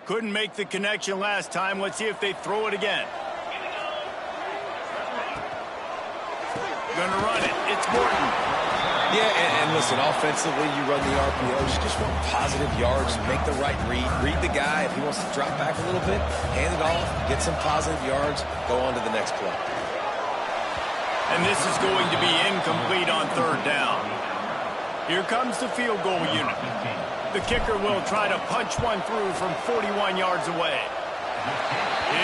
Couldn't make the connection last time. Let's see if they throw it again. Gonna run it. It's Morton. Yeah, and listen, offensively, you run the RPOs. You just want positive yards, make the right read. Read the guy. If he wants to drop back a little bit, hand it off, get some positive yards, go on to the next play. And this is going to be incomplete on third down. Here comes the field goal unit. The kicker will try to punch one through from 41 yards away.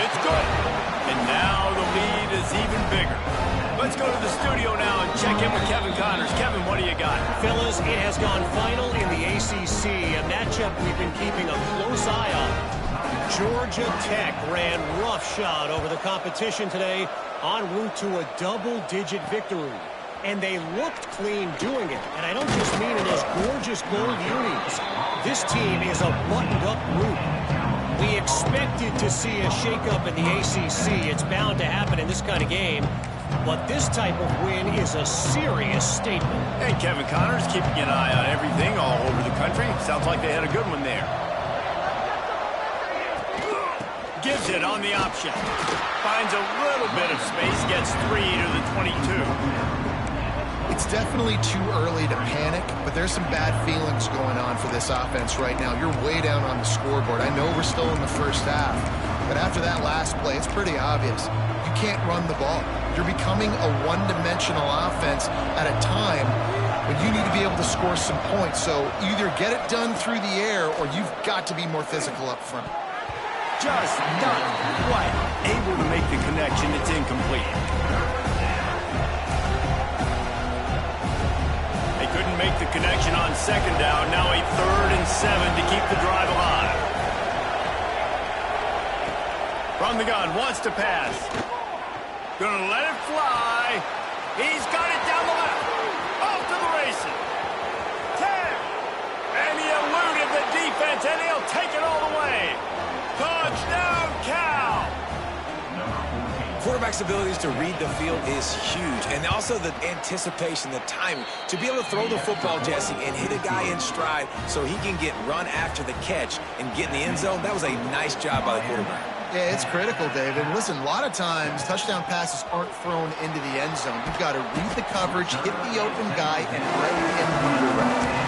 It's good. And now the lead is even bigger. Let's go to the studio now and check in with Kevin Connors. Kevin, what do you got? Fellas, it has gone final in the ACC, a matchup we've been keeping a close eye on. Georgia Tech ran roughshod over the competition today, en route to a double-digit victory. And they looked clean doing it. And I don't just mean in those gorgeous gold unis. This team is a buttoned-up group. We expected to see a shakeup in the ACC. It's bound to happen in this kind of game. But this type of win is a serious statement. Hey, Kevin Connors keeping an eye on everything all over the country. Sounds like they had a good one there. Gives it on the option. Finds a little bit of space. Gets 3 to the 22. It's definitely too early to panic, but there's some bad feelings going on for this offense right now. You're way down on the scoreboard. I know we're still in the first half, but after that last play, it's pretty obvious. You can't run the ball. You're becoming a one-dimensional offense at a time when you need to be able to score some points. So either get it done through the air or you've got to be more physical up front. Just not quite able to make the connection. It's incomplete. They couldn't make the connection on second down. Now a 3rd and 7 to keep the drive alive. From the gun, wants to pass. Gonna let it fly. He's got it down the left. Off to the races. 10. And he eluded the defense, and he'll take it all the way. Touchdown, Cal. Quarterback's abilities to read the field is huge. And also the anticipation, the timing. To be able to throw the football, Jesse, and hit a guy in stride so he can get run after the catch and get in the end zone, that was a nice job by the quarterback. Yeah, it's critical, David. Listen, a lot of times touchdown passes aren't thrown into the end zone. You've got to read the coverage, hit the open guy, and let him redirect.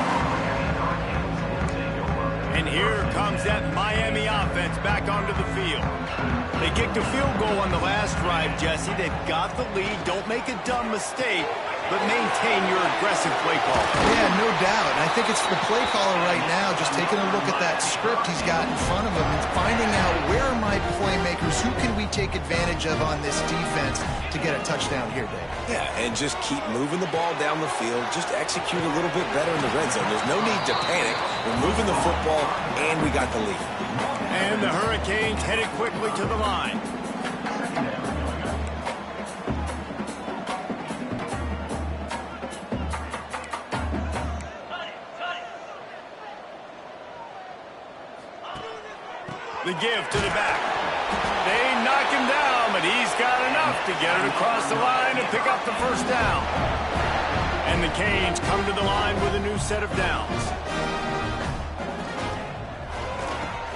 And here comes that Miami offense back onto the field. They kicked a field goal on the last drive, Jesse. They've got the lead. Don't make a dumb mistake, but maintain your aggressive play call. Yeah, no doubt. And I think it's the play caller right now just taking a look at that script he's got in front of him and finding out where are my playmakers, who can we take advantage of on this defense to get a touchdown here, Dave. Yeah, and just keep moving the ball down the field. Just execute a little bit better in the red zone. There's no need to panic. We're moving the football, and we got the lead. And the Hurricanes headed quickly to the line. The give to the back. They knock him down, but he's got enough to get it across the line and pick up the first down. And the Canes come to the line with a new set of downs.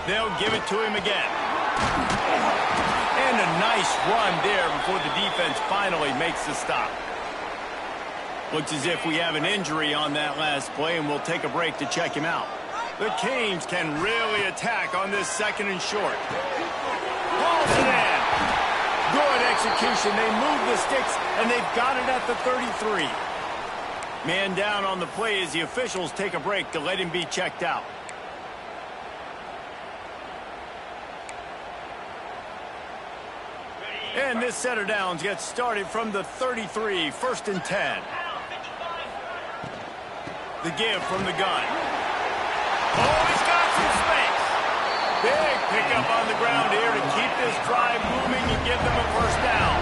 They'll give it to him again. And a nice run there before the defense finally makes the stop. Looks as if we have an injury on that last play, and we'll take a break to check him out. The Canes can really attack on this 2nd and short. Hauls it in. Good execution. They move the sticks, and they've got it at the 33. Man down on the play as the officials take a break to let him be checked out. And this set of downs gets started from the 33, 1st and 10. The give from the gun. Oh, he's got some space. Big pickup on the ground here to keep this drive moving and give them a first down.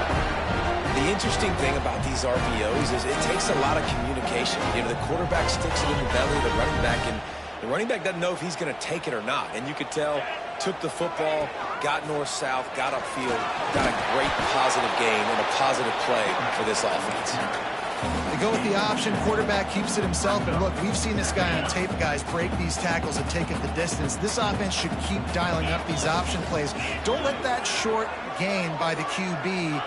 The interesting thing about these RPOs is it takes a lot of communication. You know, the quarterback sticks it in the belly of the running back, and the running back doesn't know if he's going to take it or not. And you could tell, took the football, got north-south, got upfield, got a great positive gain and a positive play for this offense. They go with the option. Quarterback keeps it himself. And look, we've seen this guy on tape, guys, break these tackles and take it the distance. This offense should keep dialing up these option plays. Don't let that short gain by the QB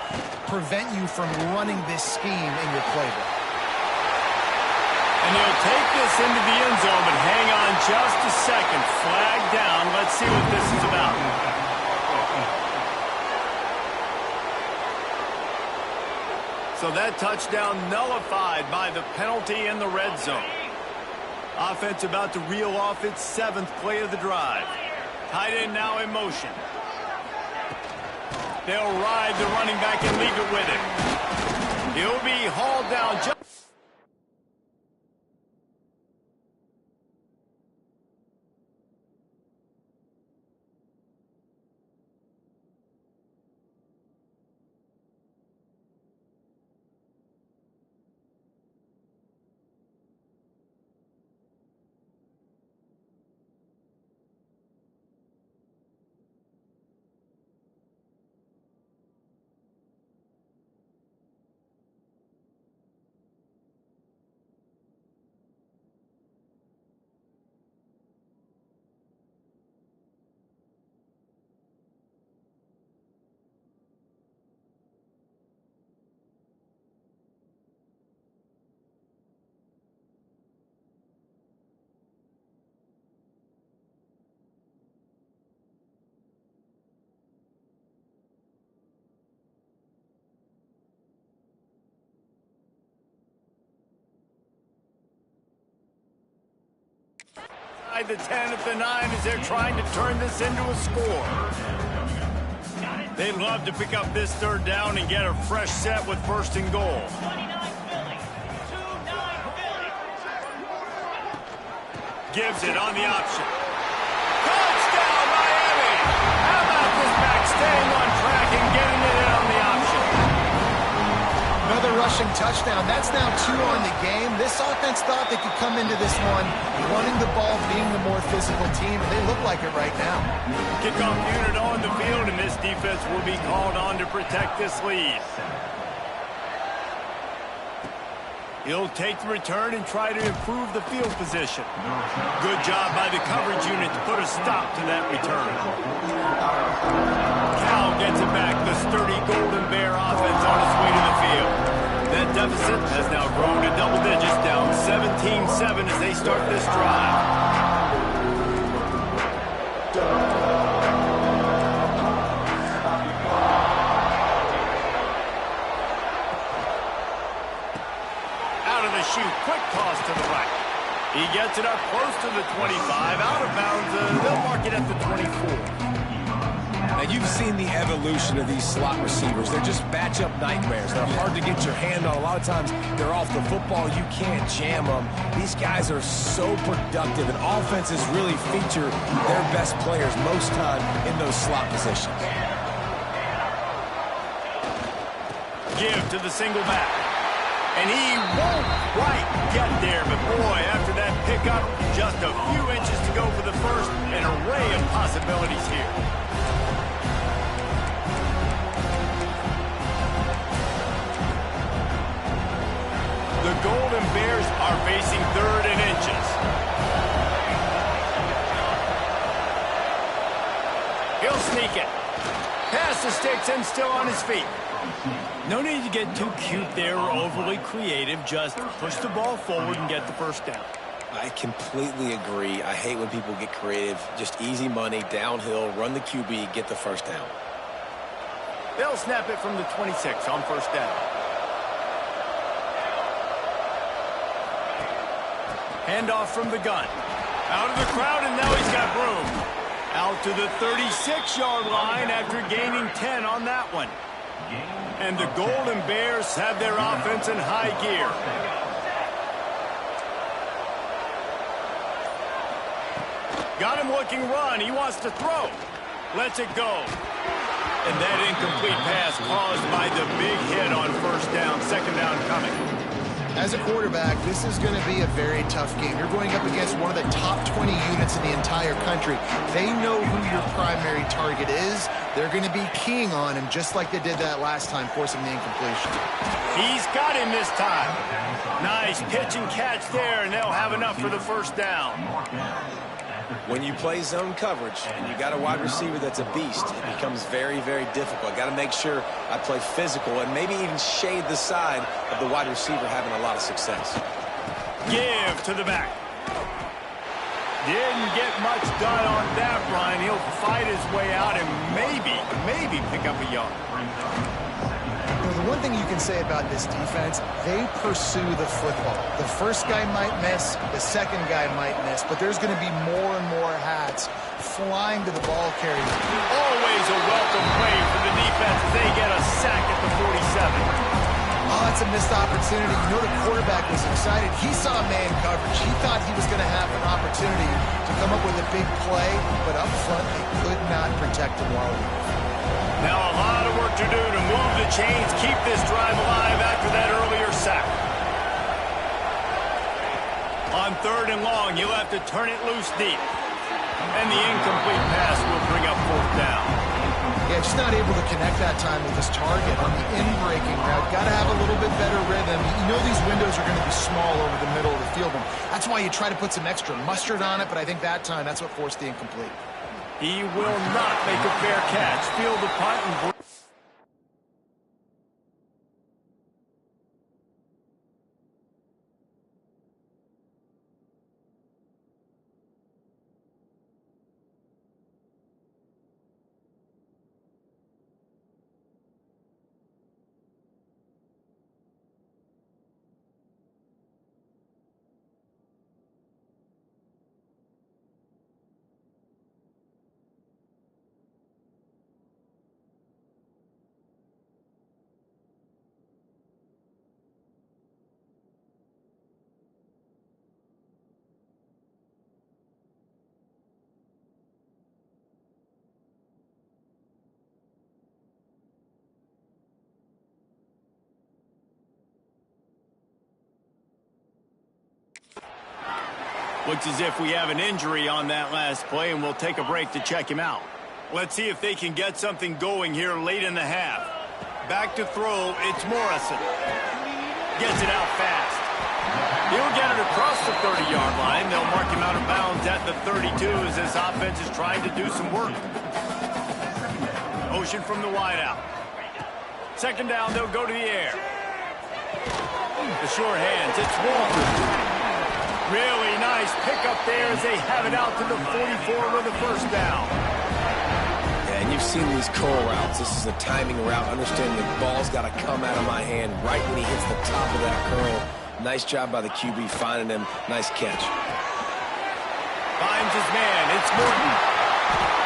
prevent you from running this scheme in your playbook. And he'll take this into the end zone, but hang on just a second. Flag down. Let's see what this is about. So that touchdown nullified by the penalty in the red zone. Offense about to reel off its 7th play of the drive. Tight end now in motion. They'll ride the running back and leave it with him. He'll be hauled down just... the 10 at the 9 as they're trying to turn this into a score. They'd love to pick up this 3rd down and get a fresh set with 1st and goal. Gives it on the option. Touchdown, Miami! How about this back staying on track and getting it in on the option? Another rushing touchdown. That's now 2 on the game. This offense thought they could come into this one running the ball, being the more physical team, and they look like it right now. Kickoff unit on the field, and this defense will be called on to protect this lead. He'll take the return and try to improve the field position. Good job by the coverage unit to put a stop to that return. Cal gets it back. The sturdy Golden Bear offense on its way to the field. That deficit has now grown to double digits, down 17-7 as they start this drive. Out of the chute, quick toss to the right. He gets it up close to the 25, out of bounds. They'll mark it at the 24. Now, you've seen the evolution of these slot receivers. They're just matchup nightmares. They're hard to get your hand on. A lot of times, they're off the football. You can't jam them. These guys are so productive, and offenses really feature their best players most time in those slot positions. Give to the single back. And he won't quite get there, but boy, after that pickup, just a few inches to go for the first. An array of possibilities here. The Golden Bears are facing 3rd and inches. He'll sneak it. Pass the sticks and still on his feet. No need to get too cute there or overly creative. Just push the ball forward and get the 1st down. I completely agree. I hate when people get creative. Just easy money, downhill, run the QB, get the 1st down. They'll snap it from the 26 on 1st down. Handoff from the gun. Out of the crowd, and now he's got room. Out to the 36-yard line after gaining 10 on that one. And the Golden Bears have their offense in high gear. Got him looking run. He wants to throw. Lets it go. And that incomplete pass caused by the big hit on 1st down. 2nd down coming. As a quarterback, this is going to be a very tough game. You're going up against one of the top 20 units in the entire country. They know who your primary target is. They're going to be keying on him just like they did that last time, forcing the incompletion. He's got him this time. Nice pitch and catch there, and they'll have enough for the first down. When you play zone coverage and you got a wide receiver that's a beast, it becomes very, very difficult. I got to make sure I play physical and maybe even shade the side of the wide receiver having a lot of success. Give to the back. Didn't get much done on that, Brian. He'll fight his way out and maybe pick up a yard. You know, the one thing you can say about this defense, they pursue the football. The first guy might miss, the second guy might miss, but there's going to be more and more hats flying to the ball carrier. Always a welcome play for the defense as they get a sack at the 47. Oh, it's a missed opportunity. You know, the quarterback was excited. He saw man coverage. He thought he was going to have an opportunity to come up with a big play, but up front, they could not protect him well enough. Now a lot of work to do to move the chains, keep this drive alive after that earlier sack. On 3rd and long, you'll have to turn it loose deep. And the incomplete pass will bring up 4th down. Yeah, just not able to connect that time with his target on the in-breaking route. Got to have a little bit better rhythm. You know these windows are going to be small over the middle of the field. And that's why you try to put some extra mustard on it, but I think that time that's what forced the incomplete. He will not make a fair catch. Field the punt and... Looks as if we have an injury on that last play, and we'll take a break to check him out. Let's see if they can get something going here late in the half. Back to throw, it's Morrison. Gets it out fast. He'll get it across the 30-yard line. They'll mark him out of bounds at the 32 as this offense is trying to do some work. Motion from the wideout. 2nd down, they'll go to the air. The short hands, it's Walker. Really nice pickup there as they have it out to the 44 with the 1st down. Yeah, and you've seen these curl routes. This is a timing route. Understanding the ball's got to come out of my hand right when he hits the top of that curl. Nice job by the QB finding him. Nice catch. Finds his man. It's Morton.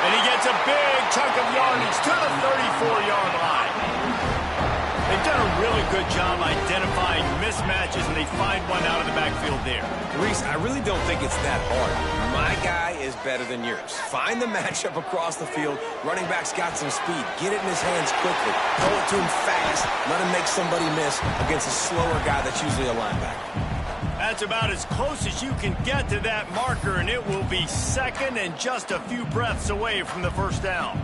And he gets a big chunk of yardage to the 34-yard line. They've done a really good job identifying mismatches, and they find one out of the backfield there. Reese, I really don't think it's that hard. My guy is better than yours. Find the matchup across the field. Running back's got some speed. Get it in his hands quickly. Throw it to him fast. Let him make somebody miss against a slower guy that's usually a linebacker. That's about as close as you can get to that marker, and it will be 2nd and just a few breaths away from the 1st down.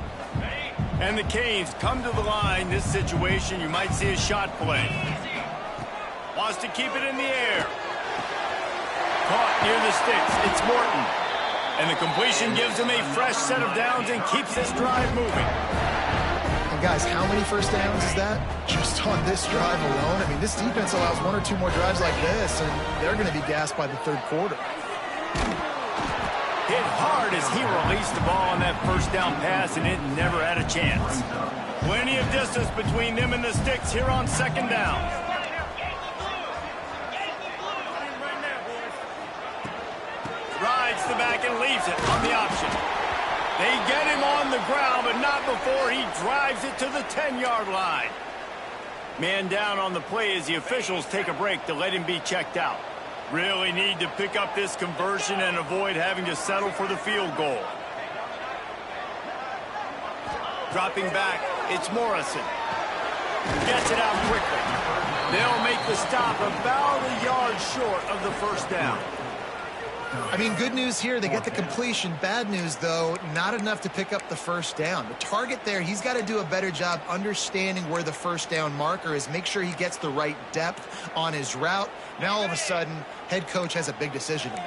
And the Canes come to the line. This situation, you might see a shot play. Wants to keep it in the air. Caught near the sticks. It's Morton. And the completion gives him a fresh set of downs and keeps this drive moving. And guys, how many 1st downs is that? Just on this drive alone? I mean, this defense allows 1 or 2 more drives like this, and they're going to be gassed by the 3rd quarter. Hit hard as he released the ball on that 1st down pass, and it never had a chance. Plenty of distance between them and the sticks here on 2nd down. Rides the back and leaves it on the option. They get him on the ground, but not before he drives it to the 10-yard line. Man down on the play as the officials take a break to let him be checked out. Really need to pick up this conversion and avoid having to settle for the field goal. Dropping back, it's Morrison. Gets it out quickly. They'll make the stop about a yard short of the 1st down. I mean, good news here, they get the completion. Bad news, though, not enough to pick up the first down. The target there, he's got to do a better job understanding where the first down marker is, make sure he gets the right depth on his route. Now, all of a sudden, head coach has a big decision to make.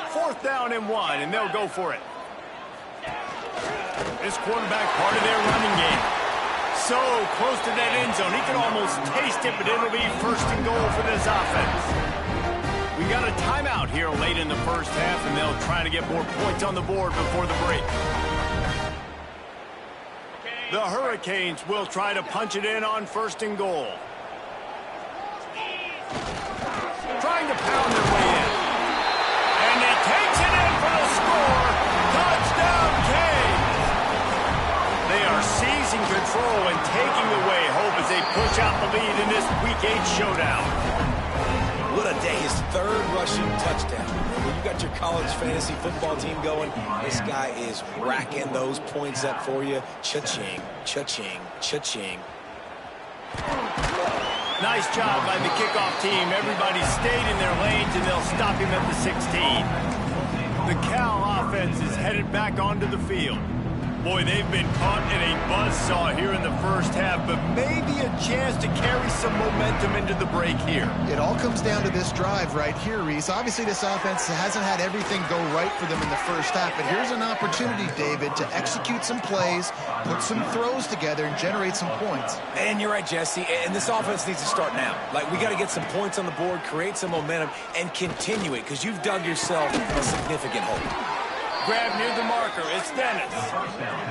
4th down and 1, and they'll go for it. This quarterback part of their running game. So close to that end zone. He can almost taste it, but it'll be 1st and goal for this offense. We got a timeout here late in the first half, and they'll try to get more points on the board before the break. The Hurricanes will try to punch it in on 1st and goal. Trying to pound their way in. And he takes it in for the score. Touchdown, Canes! They are seizing control and taking away hope as they push out the lead in this Week 8 showdown. What a day. His 3rd rushing touchdown. When you got your college fantasy football team going, this guy is racking those points up for you. Cha-ching, cha-ching, cha-ching. Nice job by the kickoff team. Everybody stayed in their lanes, and they'll stop him at the 16. The Cal offense is headed back onto the field. Boy, they've been caught in a buzzsaw here in the first half, but maybe a chance to carry some momentum into the break here. It all comes down to this drive right here, Reese. Obviously, this offense hasn't had everything go right for them in the first half, but here's an opportunity, David, to execute some plays, put some throws together, and generate some points. And you're right, Jesse, and this offense needs to start now. Like, we got to get some points on the board, create some momentum, and continue it, because you've dug yourself a significant hole. Grab near the marker. It's Dennis.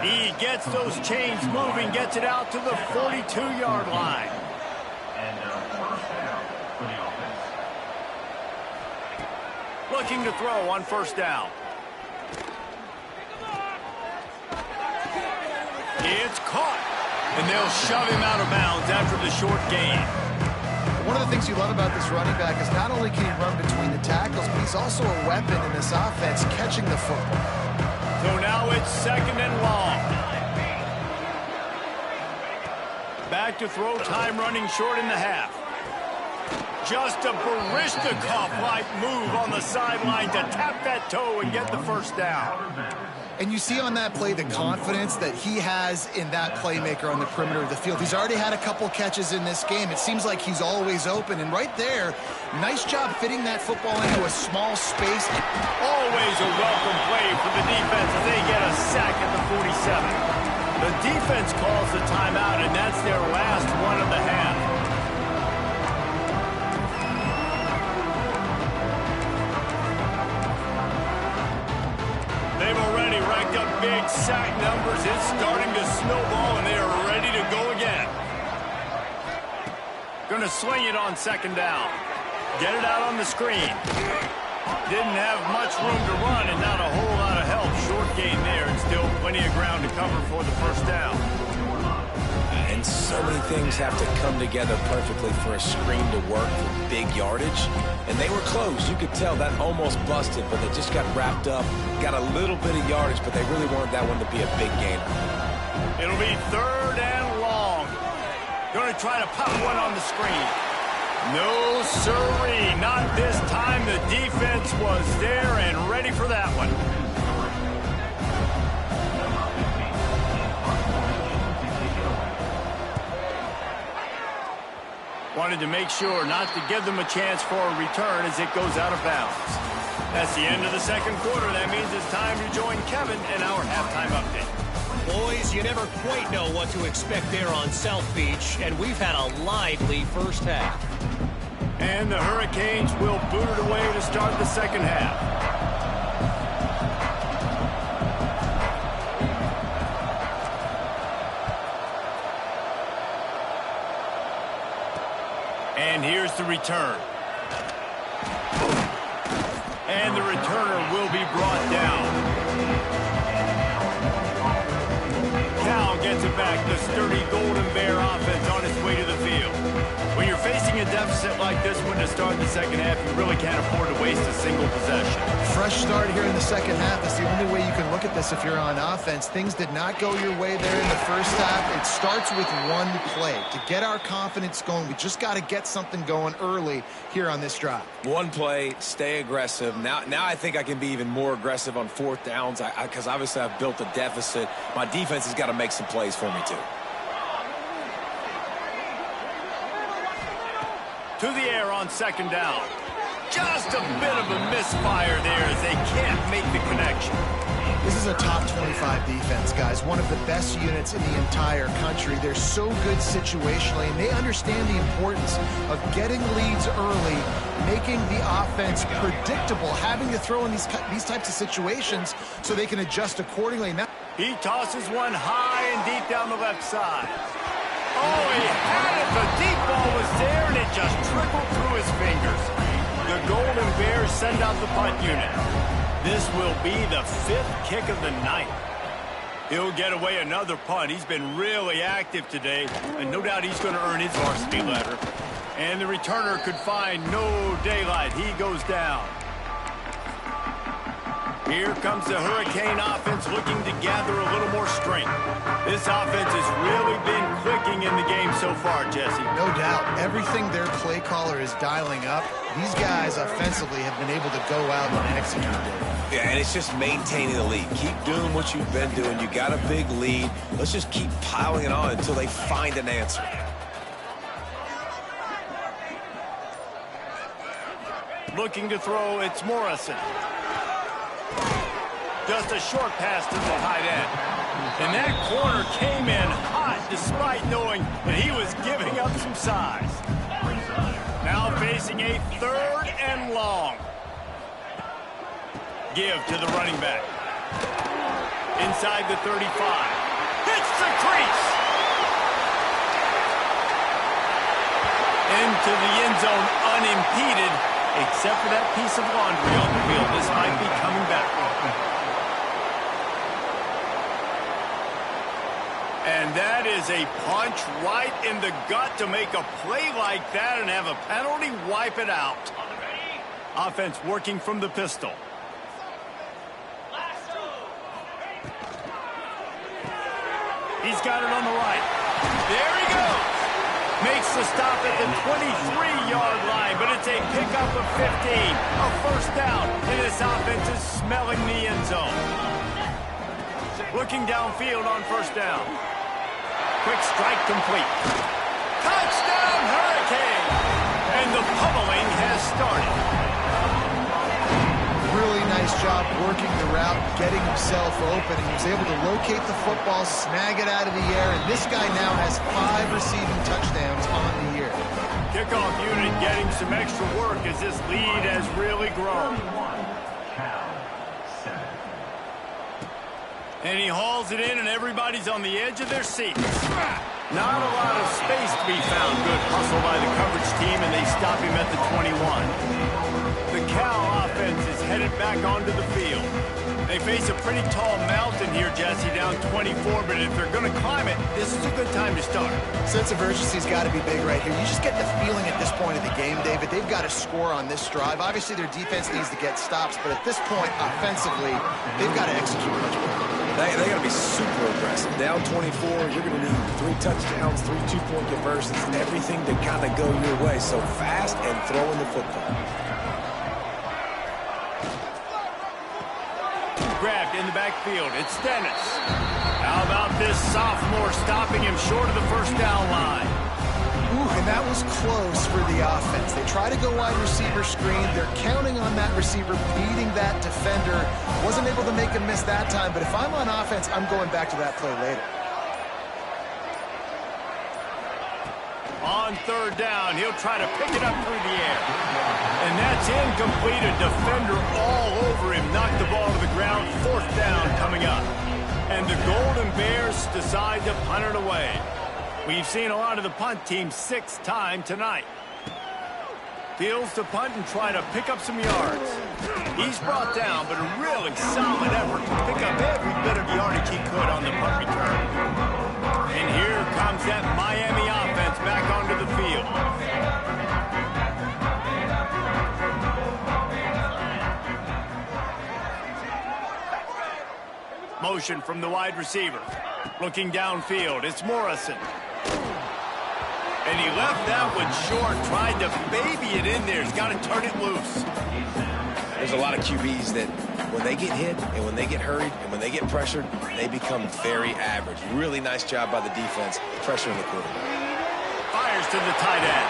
He gets those chains moving, gets it out to the 42-yard line. Looking to throw on 1st down. It's caught. And they'll shove him out of bounds after the short gain. One of the things you love about this running back is not only can he run between the tackles, but he's also a weapon in this offense catching the football. So now it's 2nd and long. Back to throw time, running short in the half. Just a Barishnikov-like move on the sideline to tap that toe and get the 1st down. And you see on that play the confidence that he has in that playmaker on the perimeter of the field. He's already had a couple catches in this game. It seems like he's always open. And right there, nice job fitting that football into a small space. Always a welcome play for the defense as they get a sack at the 47. The defense calls the timeout, and that's their last one of the half. They've already racked up big sack numbers. It's starting to snowball, and they are ready to go again. Going to sling it on 2nd down. Get it out on the screen. Didn't have much room to run and not a whole lot of help. Short gain there and still plenty of ground to cover for the 1st down. And so many things have to come together perfectly for a screen to work for big yardage. And they were close. You could tell that almost busted, but they just got wrapped up, got a little bit of yardage, but they really wanted that one to be a big game. It'll be 3rd and long. Going to try to pop one on the screen. No sirree, not this time. The defense was there and ready for that one. Wanted to make sure not to give them a chance for a return as it goes out of bounds. That's the end of the 2nd quarter. That means it's time to join Kevin in our halftime update. Boys, you never quite know what to expect there on South Beach, and we've had a lively first half. And the Hurricanes will boot it away to start the 2nd half. And here's the return. And the returner will be brought down. Cal gets it back. The sturdy Golden Bear offense on its way to the field. When you're facing a deficit like like this one to start the second half. You really can't afford to waste a single possession. Fresh start here in the second half. That's the only way you can look at this if you're on offense. Things did not go your way there in the first half. It starts with one play. To get our confidence going, we just got to get something going early here on this drive. One play, stay aggressive. Now I think I can be even more aggressive on fourth downs because obviously I've built a deficit. My defense has got to make some plays for me too. To the air on second down. Just a bit of a misfire there as they can't make the connection. This is a top 25 defense, guys. One of the best units in the entire country. They're so good situationally, and they understand the importance of getting leads early, making the offense predictable, having to throw in these types of situations so they can adjust accordingly. Now, he tosses one high and deep down the left side. Oh, he had it. The deep ball was there, and it just trickled through his fingers. The Golden Bears send out the punt unit. This will be the 5th kick of the night. He'll get away another punt. He's been really active today, and no doubt he's going to earn his varsity letter. And the returner could find no daylight. He goes down. Here comes the Hurricane offense looking to gather a little more strength. This offense has really been clicking in the game so far, Jesse. No doubt. Everything their play caller is dialing up, these guys offensively have been able to go out and execute it. Yeah, and it's just maintaining the lead. Keep doing what you've been doing. You got a big lead. Let's just keep piling it on until they find an answer. Looking to throw, it's Morrison. Just a short pass to the tight end. And that corner came in hot despite knowing that he was giving up some size. Now facing a 3rd and long. Give to the running back. Inside the 35. Hits the crease. Into the end zone unimpeded, except for that piece of laundry on the field. This might be coming back. And that is a punch right in the gut to make a play like that and have a penalty wipe it out. Offense working from the pistol. He's got it on the right. There he goes. Makes the stop at the 23-yard line, but it's a pickup of 15. A first down, and this offense is smelling the end zone. Looking downfield on first down. Quick strike complete. Touchdown, Hurricane! And the pummeling has started. Really nice job working the route, getting himself open. He was able to locate the football, snag it out of the air, and this guy now has 5 receiving touchdowns on the year. Kickoff unit getting some extra work as this lead has really grown. And he hauls it in, and everybody's on the edge of their seats. Not a lot of space to be found. Good hustle by the coverage team, and they stop him at the 21. The Cal offense is headed back onto the field. They face a pretty tall mountain here, Jesse, down 24, but if they're going to climb it, this is a good time to start. Sense of urgency's got to be big right here. You just get the feeling at this point of the game, David, they've got to score on this drive. Obviously, their defense needs to get stops, but at this point, offensively, they've got to execute much better. They got to be super aggressive. Down 24, you're going to need 3 touchdowns, 3 two-point conversions, everything to kind of go your way. So fast and throwing the football. Grabbed in the backfield. It's Dennis. How about this sophomore stopping him short of the first down line? Ooh, and that was close for the offense. They try to go wide receiver screen. They're counting on that receiver beating that defender. Wasn't able to make him miss that time, but if I'm on offense, I'm going back to that play later. On third down, he'll try to pick it up through the air. And that's incomplete. A defender all over him. Knocked the ball to the ground. Fourth down coming up. And the Golden Bears decide to punt it away. We've seen a lot of the punt team 6 times tonight. Fields to punt and try to pick up some yards. He's brought down, but a really solid effort to pick up every bit of yardage he could on the punt return. And here comes that Miami offense back onto the field. motion from the wide receiver. Looking downfield, it's Morrison. And he left that one short, tried to baby it in there. He's got to turn it loose. There's a lot of QBs that when they get hit and when they get hurried and when they get pressured, they become very average. Really nice job by the defense pressuring the quarterback. Fires to the tight end.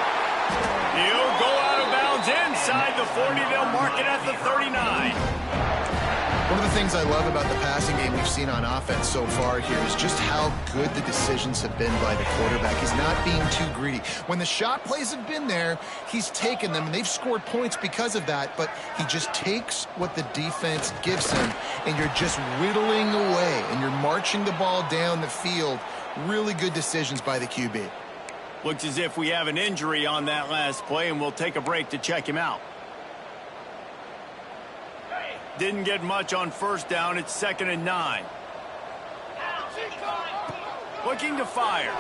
He'll go out of bounds inside the 40. They'll mark it at the 39. One of the things I love about the passing game we've seen on offense so far here is just how good the decisions have been by the quarterback. He's not being too greedy. When the shot plays have been there, he's taken them, and they've scored points because of that, but he just takes what the defense gives him, and you're just whittling away, and you're marching the ball down the field. Really good decisions by the QB. Looks as if we have an injury on that last play, and we'll take a break to check him out. Didn't get much on first down. It's 2nd and 9. Looking to fire.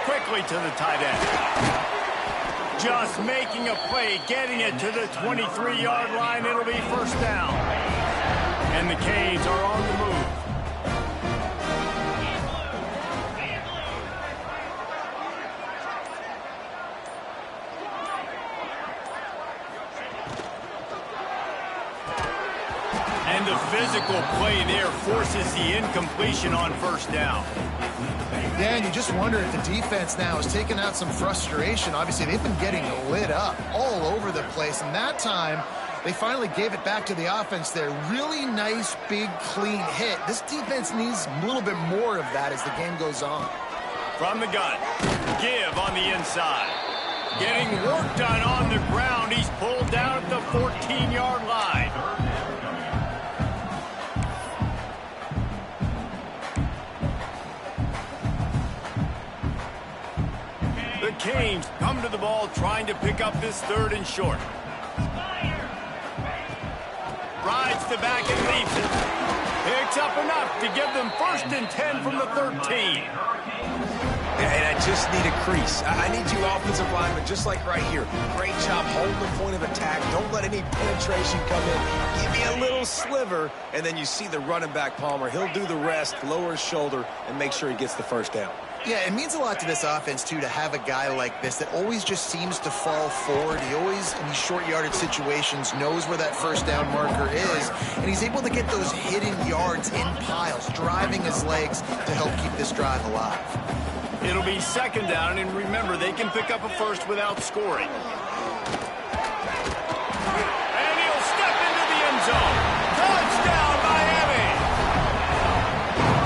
Quickly to the tight end. Just making a play, getting it to the 23-yard line. It'll be first down. And the Canes are on the move. And the physical play there forces the incompletion on first down. Dan, you just wonder if the defense now has taken out some frustration. Obviously, they've been getting lit up all over the place, and that time they finally gave it back to the offense there. Really nice, big, clean hit. This defense needs a little bit more of that as the game goes on. From the gun, give on the inside. Getting work done on the ground. He's pulled down at the 14-yard line. The Canes come to the ball trying to pick up this 3rd and short. Rides the back and leaves it. Picks up enough to give them 1st and 10 from the 13. And I just need a crease. I need you offensive linemen, just like right here. Great job holding the point of attack. Don't let any penetration come in. Give me a little sliver, and then you see the running back, Palmer. He'll do the rest, lower his shoulder, and make sure he gets the first down. Yeah, it means a lot to this offense, too, to have a guy like this that always just seems to fall forward. He always, in these short yardage situations, knows where that first down marker is, and he's able to get those hidden yards in piles, driving his legs to help keep this drive alive. It'll be 2nd down, and remember, they can pick up a first without scoring. And he'll step into the end zone. Touchdown, Miami!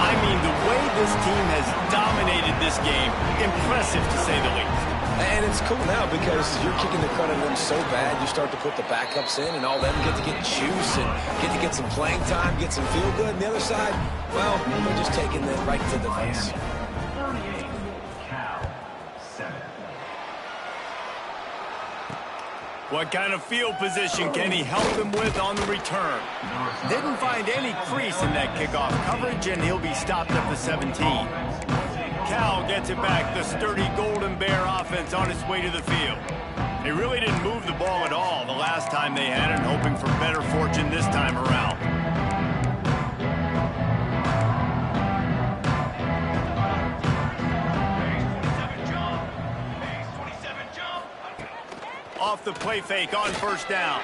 I mean, the way this team has dominated this game, impressive to say the least. And it's cool now because you're kicking the crud out of them so bad, you start to put the backups in, and all them get to get juice and get to get some playing time, get some feel good. And the other side, well, they're just taking it right to the face. What kind of field position can he help them with on the return? Didn't find any crease in that kickoff coverage, and he'll be stopped at the 17. Cal gets it back, the sturdy Golden Bear offense on its way to the field. They really didn't move the ball at all the last time they had it, hoping for better fortune this time around. Off the play fake on first down.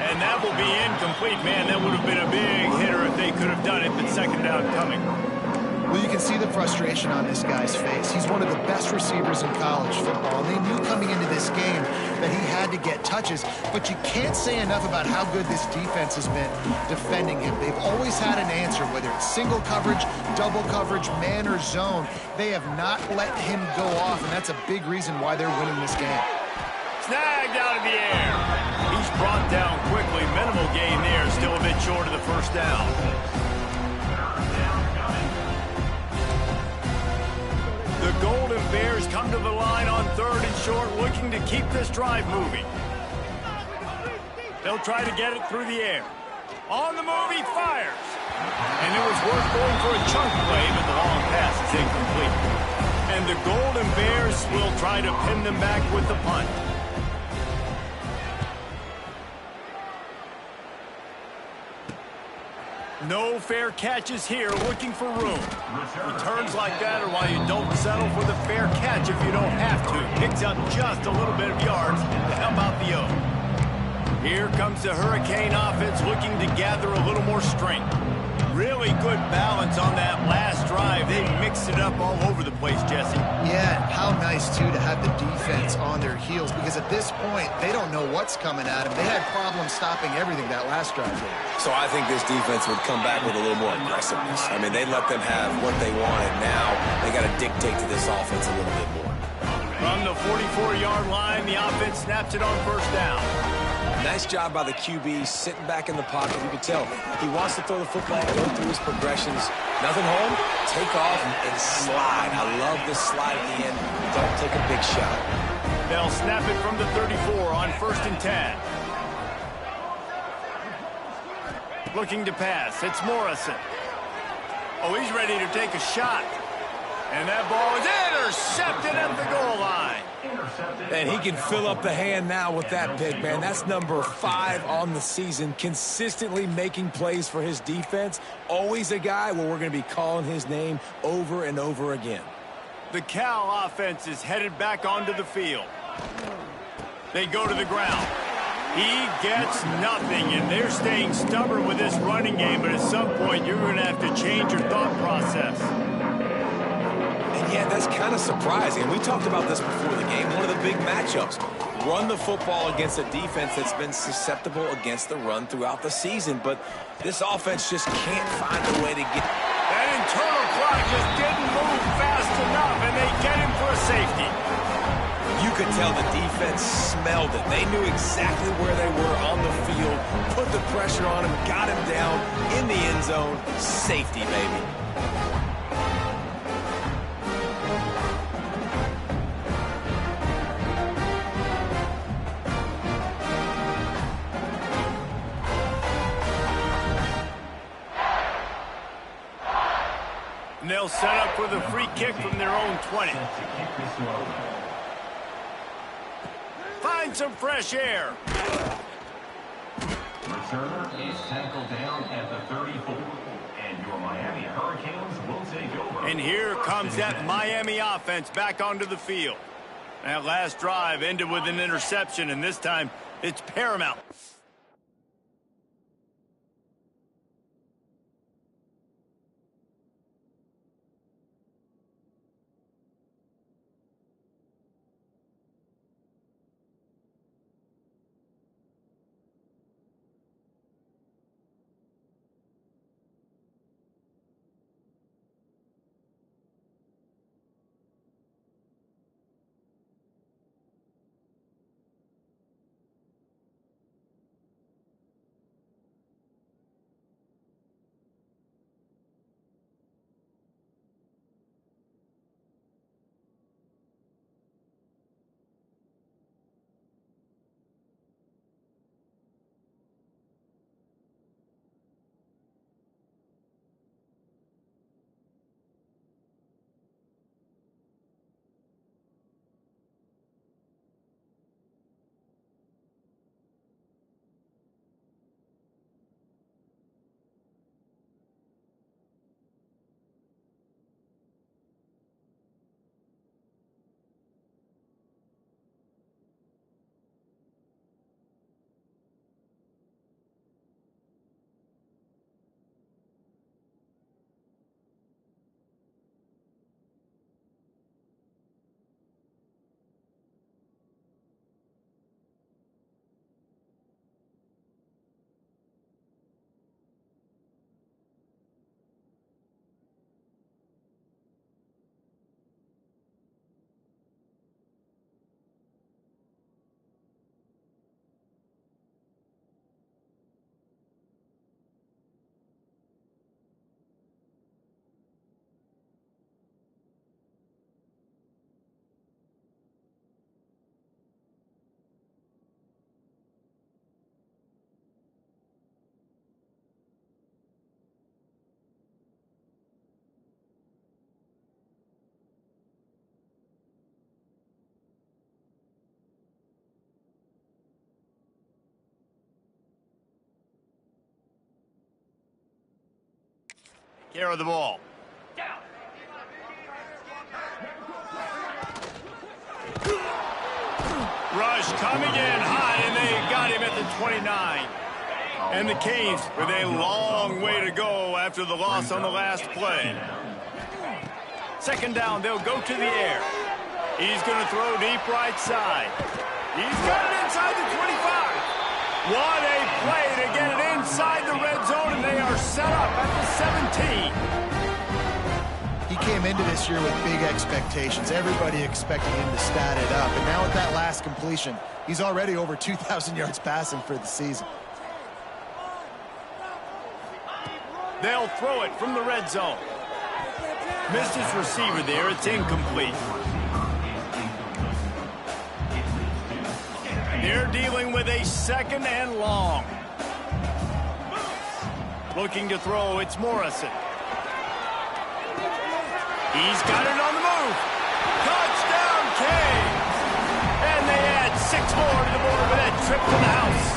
And that will be incomplete. Man, that would have been a big hitter if they could have done it, but 2nd down coming. Well, you can see the frustration on this guy's face. He's one of the best receivers in college football. And they knew coming into this game that he had to get touches, but you can't say enough about how good this defense has been defending him. They've always had an answer, whether it's single coverage, double coverage, man or zone. They have not let him go off, and that's a big reason why they're winning this game. Snagged out of the air. He's brought down quickly. Minimal gain there. Still a bit short of the first down. The Golden Bears come to the line on 3rd and short, looking to keep this drive moving. They'll try to get it through the air. On the move, he fires. And it was worth going for a chunk play, but the long pass is incomplete. And the Golden Bears will try to pin them back with the punt. No fair catches here, looking for room. Returns like that are why you don't settle for the fair catch if you don't have to. Picks up just a little bit of yards to help out the O. Here comes the Hurricane offense looking to gather a little more strength. Really good balance on that last drive. They mixed it up all over the place, Jesse. Yeah, how nice, too, to have the defense on their heels, because at this point, they don't know what's coming at them. They had problems stopping everything that last drive there. So I think this defense would come back with a little more aggressiveness. I mean, they let them have what they wanted. Now they got to dictate to this offense a little bit more. From the 44-yard line, the offense snaps it on first down. Nice job by the QB, sitting back in the pocket. You can tell he wants to throw the football, go through his progressions. Nothing home, take off and slide. I love this slide at the end. Don't take a big shot. They'll snap it from the 34 on 1st and 10. Looking to pass. It's Morrison. Oh, he's ready to take a shot. And that ball is intercepted at the goal line. And he can fill up the hand now with that pick, man. That's number 5 on the season, consistently making plays for his defense. Always a guy where we're going to be calling his name over and over again. The Cal offense is headed back onto the field. They go to the ground. He gets nothing, and they're staying stubborn with this running game, but at some point you're going to have to change your thought process. Yeah, that's kind of surprising. We talked about this before the game. One of the big matchups. Run the football against a defense that's been susceptible against the run throughout the season. But this offense just can't find a way to get... That internal clock just didn't move fast enough, and they get him for a safety. You could tell the defense smelled it. They knew exactly where they were on the field, put the pressure on him, got him down in the end zone. Safety, baby. And they'll set up with a free kick from their own 20. Find some fresh air. Returner is tackled down at the 34. And your Miami Hurricanes will take over. And here comes that Miami offense back onto the field. That last drive ended with an interception, and this time it's paramount. care of the ball. Rush coming in high, and they got him at the 29. And the Canes with a long way to go after the loss on the last play. Second down, they'll go to the air. He's going to throw deep right side. He's got it inside the 25. What a play to get it inside the red zone, and they are set up at the 17. He came into this year with big expectations. Everybody expecting him to stat it up. And now with that last completion, he's already over 2,000 yards passing for the season. They'll throw it from the red zone. Missed his receiver there. It's incomplete. They're dealing with a second and long. Looking to throw, it's Morrison. He's got it on the move. Touchdown, Canes! And they add 6 more to the board with that trip to the house.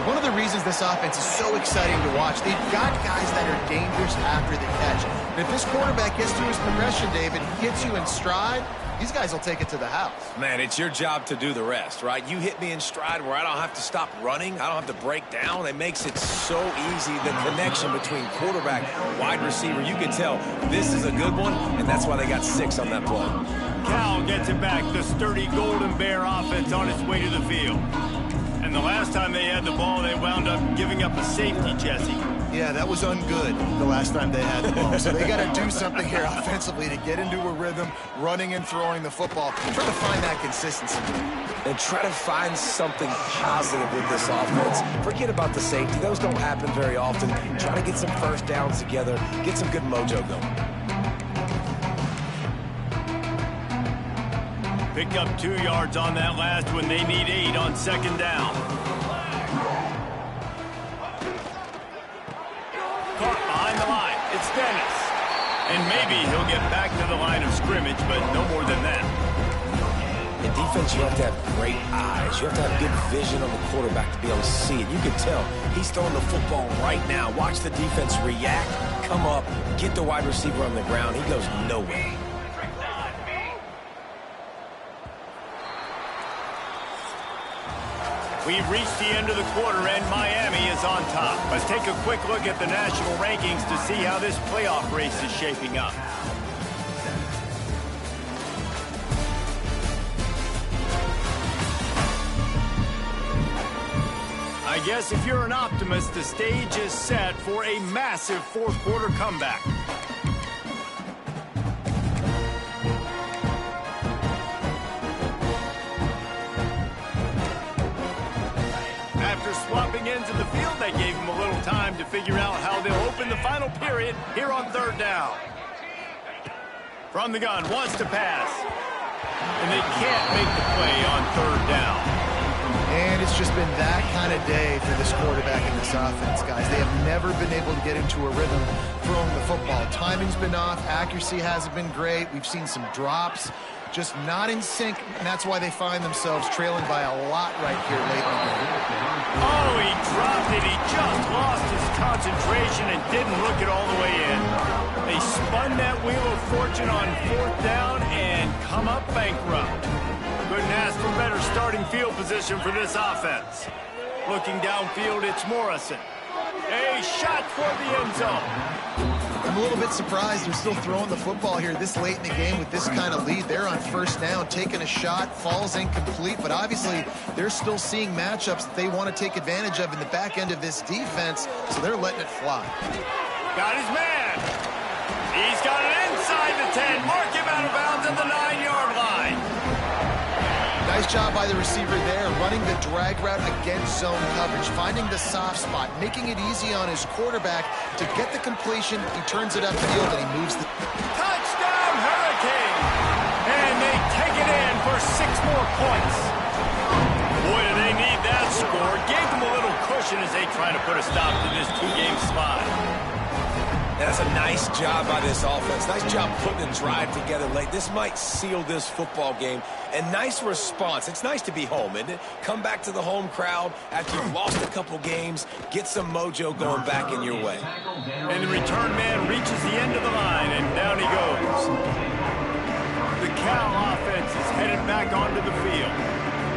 One of the reasons this offense is so exciting to watch, they've got guys that are dangerous after the catch. And if this quarterback gets to his progression, David, he hits you in stride, these guys will take it to the house. Man, it's your job to do the rest, right? You hit me in stride where I don't have to stop running. I don't have to break down. It makes it so easy, the connection between quarterback and wide receiver. You can tell this is a good one, and that's why they got 6 on that play. Cal gets it back. The sturdy Golden Bear offense on its way to the field. And the last time they had the ball, they wound up giving up a safety, Jesse. Yeah, that was ungood the last time they had the ball. So they got to do something here offensively to get into a rhythm, running and throwing the football. Try to find that consistency. And try to find something positive with this offense. Forget about the safety. Those don't happen very often. Try to get some first downs together. Get some good mojo going. Picked up 2 yards on that last one. They need 8 on second down. Caught behind the line. It's Dennis. And maybe he'll get back to the line of scrimmage, but no more than that. In defense, you have to have great eyes. You have to have good vision on the quarterback to be able to see it. You can tell he's throwing the football right now. Watch the defense react, come up, get the wide receiver on the ground. He goes nowhere. We've reached the end of the quarter, and Miami is on top. Let's take a quick look at the national rankings to see how this playoff race is shaping up. I guess if you're an optimist, the stage is set for a massive fourth-quarter comeback. Swapping ends in the field, they gave him a little time to figure out how they'll open the final period here on third down. From the gun, wants to pass. And they can't make the play on third down. And it's just been that kind of day for this quarterback and this offense, guys. They have never been able to get into a rhythm throwing the football. Timing's been off. Accuracy hasn't been great. We've seen some drops. Just not in sync, and that's why they find themselves trailing by a lot right here late in the game. Oh, he dropped it. He just lost his concentration and didn't look it all the way in. They spun that wheel of fortune on fourth down and come up bankrupt. Couldn't ask for better starting field position for this offense. Looking downfield, it's Morrison. A shot for the end zone. I'm a little bit surprised they're still throwing the football here this late in the game with this kind of lead. They're on first down, taking a shot, falls incomplete, but obviously they're still seeing matchups that they want to take advantage of in the back end of this defense, so they're letting it fly. Got his man. He's got it inside the 10. Mark him out of bounds at the 9-yard line. Nice job by the receiver there, running the drag route against zone coverage, finding the soft spot, making it easy on his quarterback to get the completion. He turns it upfield and he moves the... Touchdown, Hurricane! And they take it in for 6 more points. Boy, do they need that score. Gave them a little cushion as they try to put a stop to this 2-game slide. That's a nice job by this offense. Nice job putting the drive together late. This might seal this football game. And nice response. It's nice to be home, isn't it? Come back to the home crowd after you've lost a couple games. Get some mojo going back in your way. And the return man reaches the end of the line, and down he goes. The Cal offense is headed back onto the field.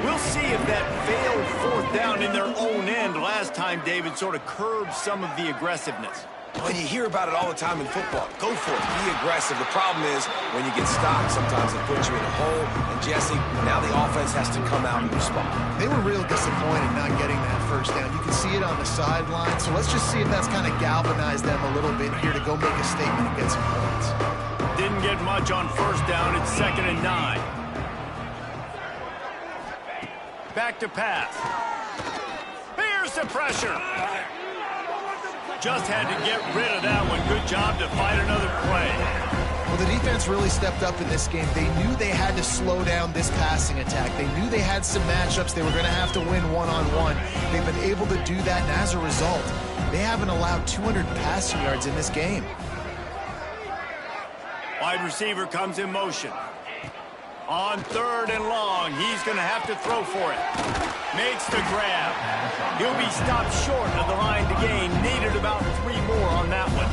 We'll see if that failed fourth down in their own end last time, David, sort of curbed some of the aggressiveness. Well, you hear about it all the time in football. Go for it. Be aggressive. The problem is when you get stopped, sometimes it puts you in a hole. And, Jesse, now the offense has to come out and respond. They were real disappointed not getting that first down. You can see it on the sideline. So let's just see if that's kind of galvanized them a little bit here to go make a statement and get some points. Didn't get much on first down. It's 2nd and 9. Back to pass. Here's the pressure. Just had to get rid of that one. Good job to fight another play. Well, the defense really stepped up in this game. They knew they had to slow down this passing attack. They knew they had some matchups they were going to have to win one-on-one. They've been able to do that, and as a result, they haven't allowed 200 passing yards in this game. Wide receiver comes in motion. On 3rd and long, he's going to have to throw for it. Makes the grab. He'll be stopped short of the line to gain. Needed about 3 more on that one.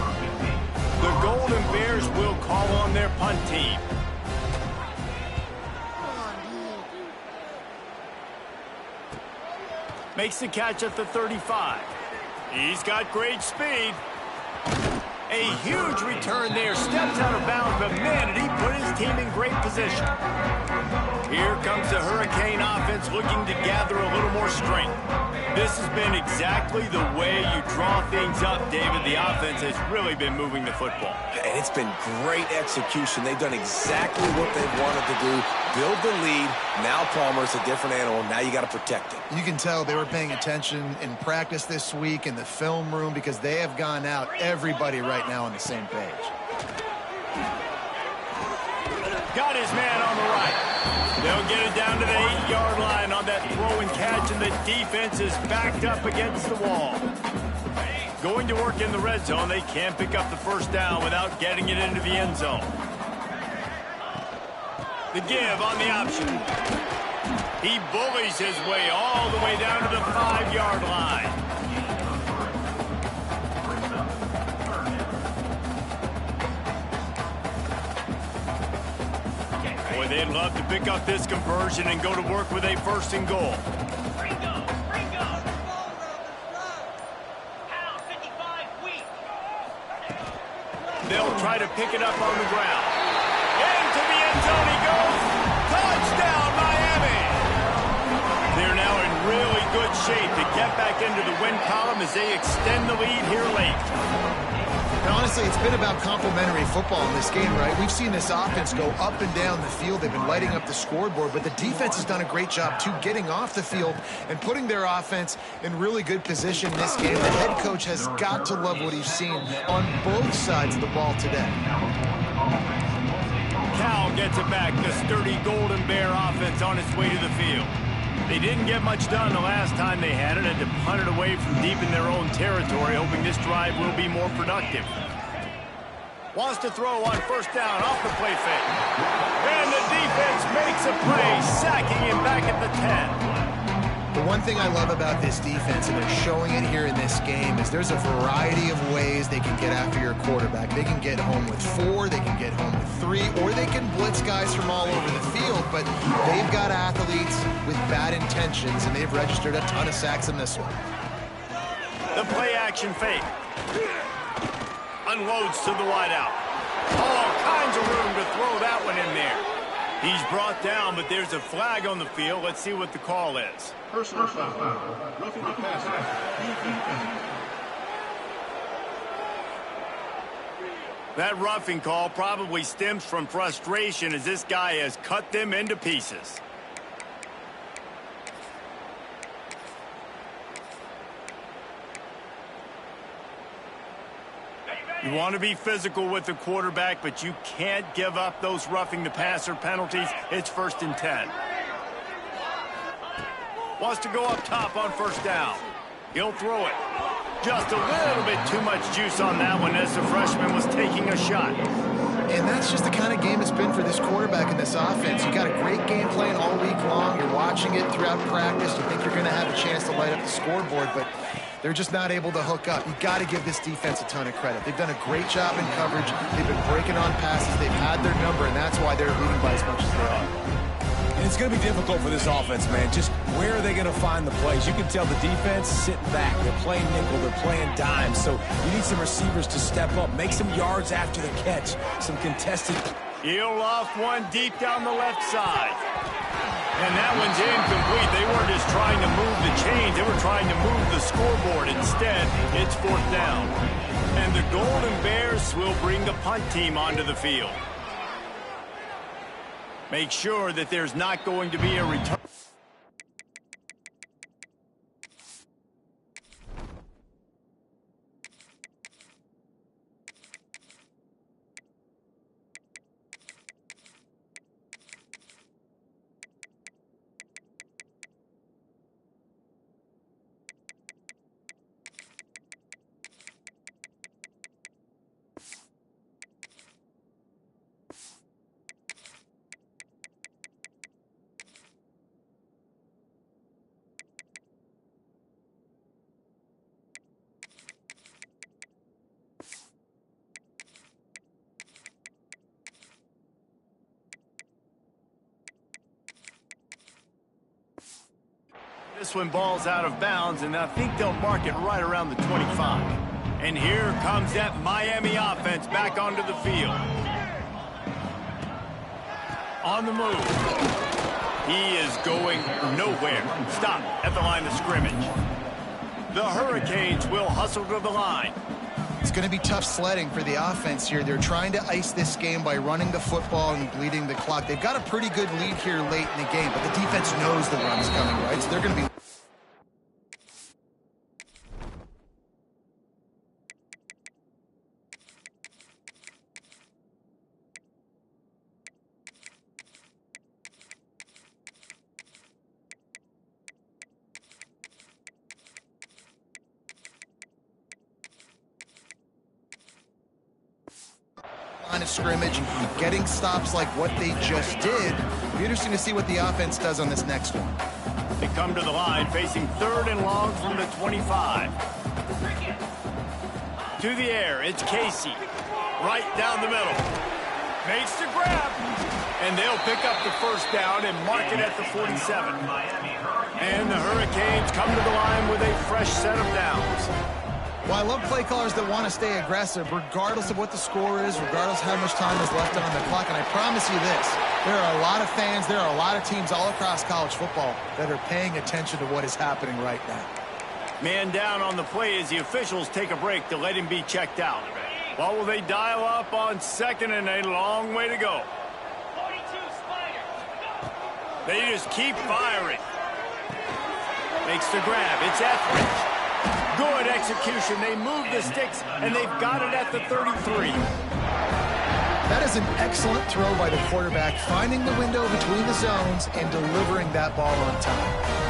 The Golden Bears will call on their punt team. Makes the catch at the 35. He's got great speed. A huge return there. Steps out of bounds, but man, did he put his team in great position. Here comes the Hurricane offense looking to gather a little more strength. This has been exactly the way you draw things up, David. The offense has really been moving the football. And it's been great execution. They've done exactly what they've wanted to do. Build the lead. Now Palmer's a different animal. Now you got to protect it. You can tell they were paying attention in practice this week in the film room because they have gone out, everybody right now on the same page. Got his man on the right. They'll get it down to the 8-yard line on that throw and catch, and the defense is backed up against the wall. Going to work in the red zone. They can't pick up the first down without getting it into the end zone. The give on the option. He bullies his way all the way down to the 5-yard line. Boy, they'd love to pick up this conversion and go to work with a 1st and goal. They'll try to pick it up on the ground. Into the end zone he goes. Touchdown, Miami! They're now in really good shape to get back into the win column as they extend the lead here late. And honestly, it's been about complementary football in this game, right? We've seen this offense go up and down the field. They've been lighting up the scoreboard, but the defense has done a great job, too, getting off the field and putting their offense in really good position in this game. The head coach has got to love what he's seen on both sides of the ball today. Cal gets it back. The sturdy Golden Bear offense on its way to the field. They didn't get much done the last time they had it, and to punt it away from deep in their own territory, hoping this drive will be more productive. Wants to throw on 1st down off the play fake. And the defense makes a play, sacking him back at the 10. The one thing I love about this defense, and they're showing it here in this game, is there's a variety of ways they can get after your quarterback. They can get home with 4, they can get home with 3, or they can blitz guys from all over the field, but they've got athletes with bad intentions, and they've registered a ton of sacks in this one. The play-action fake. Unloads to the wideout. All kinds of room to throw that one in there. He's brought down, but there's a flag on the field. Let's see what the call is. Personal foul. Roughing the passer. That roughing call probably stems from frustration as this guy has cut them into pieces. You want to be physical with the quarterback, but you can't give up those roughing the passer penalties. It's 1st and 10. Wants to go up top on 1st down. He'll throw it. Just a little bit too much juice on that one as the freshman was taking a shot. And that's just the kind of game it's been for this quarterback in this offense. You got a great game plan all week long. You're watching it throughout practice. You think you're going to have a chance to light up the scoreboard, but they're just not able to hook up. You got to give this defense a ton of credit. They've done a great job in coverage. They've been breaking on passes. They've had their number, and that's why they're leading by as much as they are. And it's going to be difficult for this offense, man. Just where are they going to find the plays? You can tell the defense sitting back. They're playing nickel. They're playing dime. So you need some receivers to step up, make some yards after the catch, some contested. He'll loft one deep down the left side. And that one's incomplete. They weren't just trying to move the chains. They were trying to move the scoreboard. Instead, it's 4th down. And the Golden Bears will bring the punt team onto the field. Make sure that there's not going to be a return. This one ball's out of bounds, and I think they'll mark it right around the 25. And here comes that Miami offense back onto the field. On the move. He is going nowhere. Stop at the line of scrimmage. The Hurricanes will hustle to the line. It's going to be tough sledding for the offense here. They're trying to ice this game by running the football and bleeding the clock. They've got a pretty good lead here late in the game, but the defense knows the run's coming, right? So they're going to be... line of scrimmage, getting stops like what they just did. It'll be interesting to see what the offense does on this next one. They come to the line facing 3rd and long from the 25. To the air, it's Casey. Right down the middle. Makes the grab. And they'll pick up the 1st down and mark it at the 47. And the Hurricanes come to the line with a fresh set of downs. Well, I love play callers that want to stay aggressive, regardless of what the score is, regardless how much time is left on the clock. And I promise you this, there are a lot of fans, there are a lot of teams all across college football that are paying attention to what is happening right now. Man down on the play as the officials take a break to let him be checked out. What will they dial up on 2nd and a long way to go? They just keep firing. Makes the grab. It's Etheridge. Good execution. They move the sticks, and they've got it at the 33. That is an excellent throw by the quarterback, finding the window between the zones and delivering that ball on time.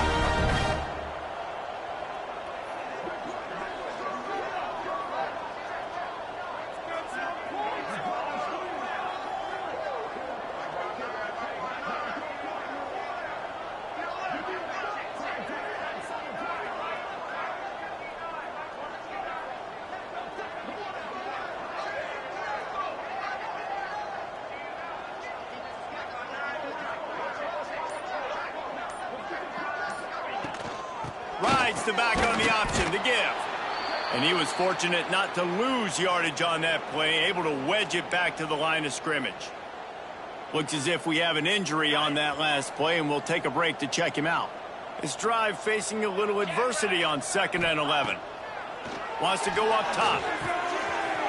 Rides the back on the option to give. And he was fortunate not to lose yardage on that play, able to wedge it back to the line of scrimmage. Looks as if we have an injury on that last play, and we'll take a break to check him out. His drive facing a little adversity on 2nd and 11. Wants to go up top.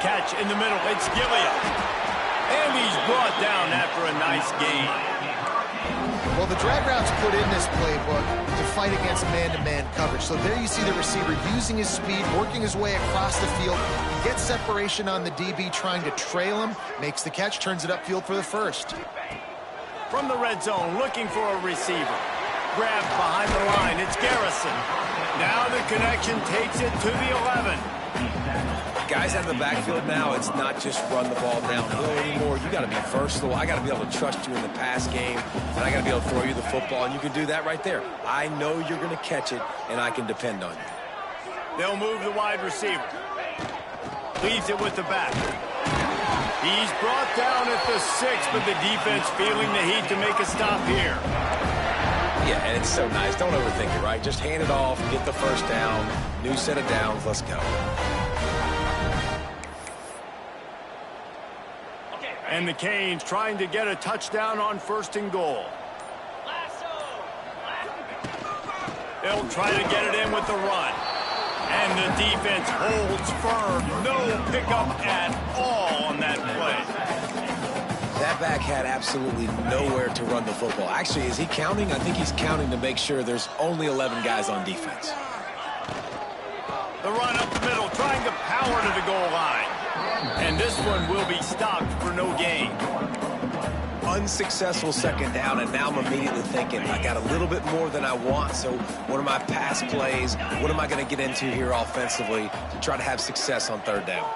Catch in the middle. It's Gilliam. And he's brought down after a nice gain. Well, the drag route's put in this playbook to fight against man-to-man coverage. So there you see the receiver using his speed, working his way across the field. He gets separation on the DB, trying to trail him, makes the catch, turns it upfield for the 1st. From the red zone, looking for a receiver. grab behind the line. It's Garrison. Now the connection takes it to the 11. Guys out of the backfield now, it's not just run the ball downhill anymore. You got to be versatile. I got to be able to trust you in the pass game, and I got to be able to throw you the football, and you can do that right there. I know you're going to catch it, and I can depend on you. They'll move the wide receiver. Leaves it with the back. He's brought down at the 6, but the defense feeling the heat to make a stop here. Yeah, and it's so nice. Don't overthink it, right? Just hand it off, get the first down, new set of downs, let's go. And the Canes trying to get a touchdown on 1st and goal. They'll try to get it in with the run. And the defense holds firm. No pickup at all on that play. That back had absolutely nowhere to run the football. Actually, is he counting? I think he's counting to make sure there's only 11 guys on defense. The run up the middle, trying to power to the goal line. And this one will be stopped for no gain. Unsuccessful second down, and now I'm immediately thinking, I got a little bit more than I want, so what are my pass plays? What am I going to get into here offensively to try to have success on 3rd down?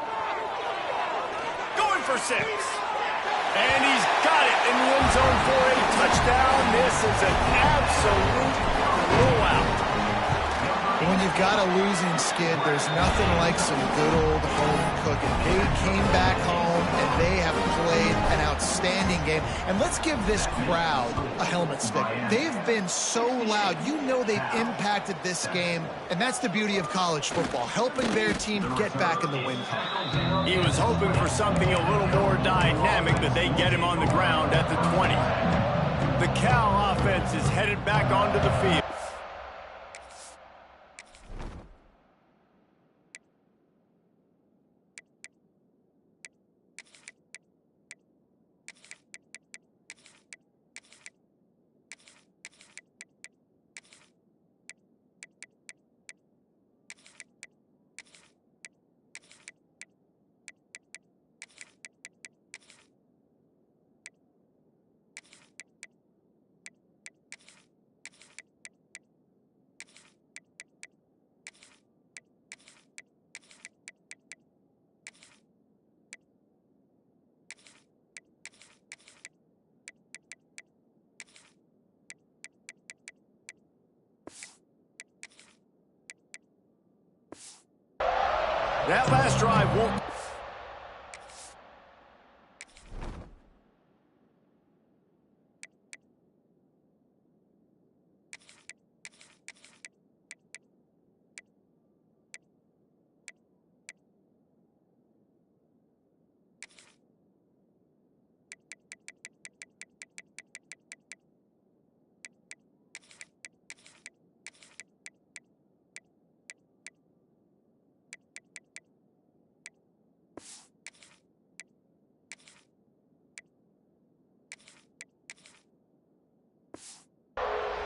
Going for 6. And he's got it in the end zone for a touchdown. This is an absolute blowout. When you've got a losing skid, there's nothing like some good old home cooking. They came back home, and they have played an outstanding game. And let's give this crowd a helmet stick. They've been so loud. You know they've impacted this game, and that's the beauty of college football, helping their team get back in the win column. He was hoping for something a little more dynamic, but they get him on the ground at the 20. The Cal offense is headed back onto the field. That last drive won't...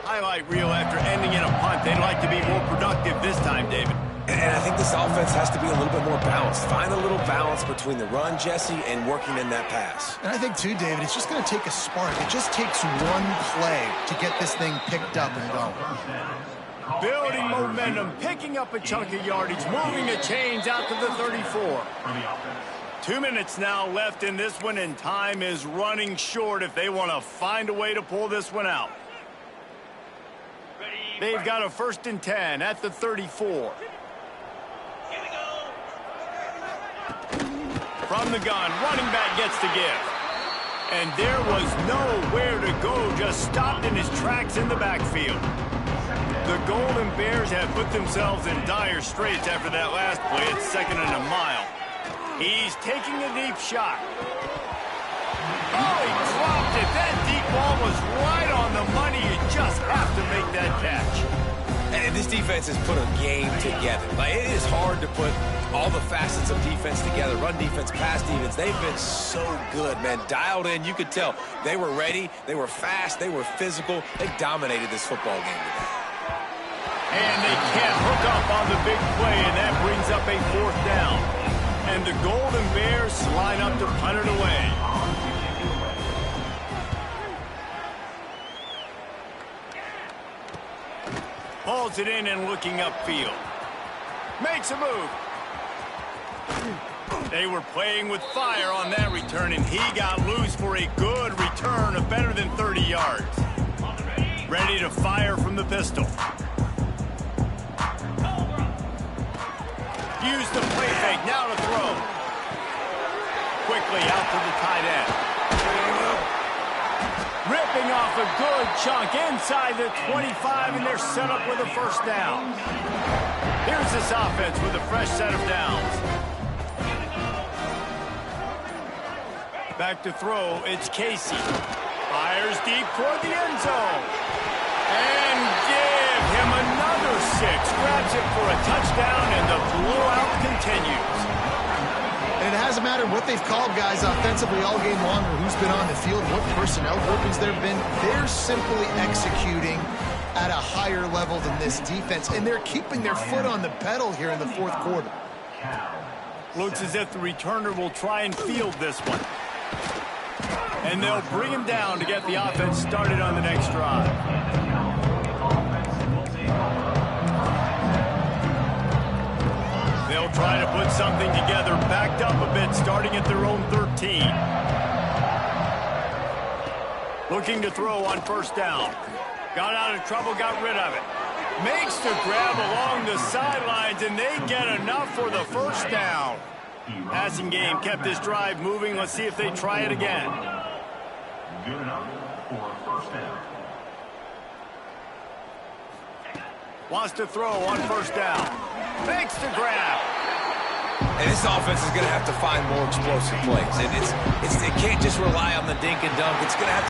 Highlight reel after ending in a punt. They'd like to be more productive this time, David. And I think this offense has to be a little bit more balanced. Find a little balance between the run, Jesse, and working in that pass. And I think, too, David, it's just going to take a spark. It just takes one play to get this thing picked up and going. Building momentum, picking up a chunk of yardage, moving the chains out to the 34. 2 minutes now left in this one, and time is running short if they want to find a way to pull this one out. They've got a 1st and 10 at the 34. From the gun, running back gets the give. And there was nowhere to go, just stopped in his tracks in the backfield. The Golden Bears have put themselves in dire straits after that last play. It's 2nd and a mile. He's taking a deep shot. Oh, he dropped it. That deep ball was right on the money. You just have to make that catch. And this defense has put a game together. Like, it is hard to put all the facets of defense together. Run defense, pass defense. They've been so good, man. Dialed in. You could tell they were ready. They were fast. They were physical. They dominated this football game today. And they can't hook up on the big play, and that brings up a 4th down. And the Golden Bears line up to punt it away. Hauls it in and looking upfield. Makes a move. They were playing with fire on that return, and he got loose for a good return of better than 30 yards. Ready to fire from the pistol. Use the play fake, now to throw. Quickly out to the tight end. Ripping off a good chunk inside the 25, and they're set up with a first down. Here's this offense with a fresh set of downs. Back to throw, it's Casey. Fires deep toward the end zone. And give him another 6. Grabs it for a touchdown, and the blowout continues. And it hasn't mattered what they've called guys offensively all game long or who's been on the field, what personnel groupings there have been. They're simply executing at a higher level than this defense, and they're keeping their foot on the pedal here in the fourth quarter. Looks as if the returner will try and field this one. And they'll bring him down to get the offense started on the next drive. They'll try to put something together, backed up a bit, starting at their own 13. Looking to throw on first down. Got out of trouble, got rid of it. Makes the grab along the sidelines, and they get enough for the first down. Passing game kept this drive moving. Let's see if they try it again. Good enough for a first down. Wants to throw on first down. Makes the grab. And this offense is going to have to find more explosive plays. And it can't just rely on the dink and dunk. It's going to have to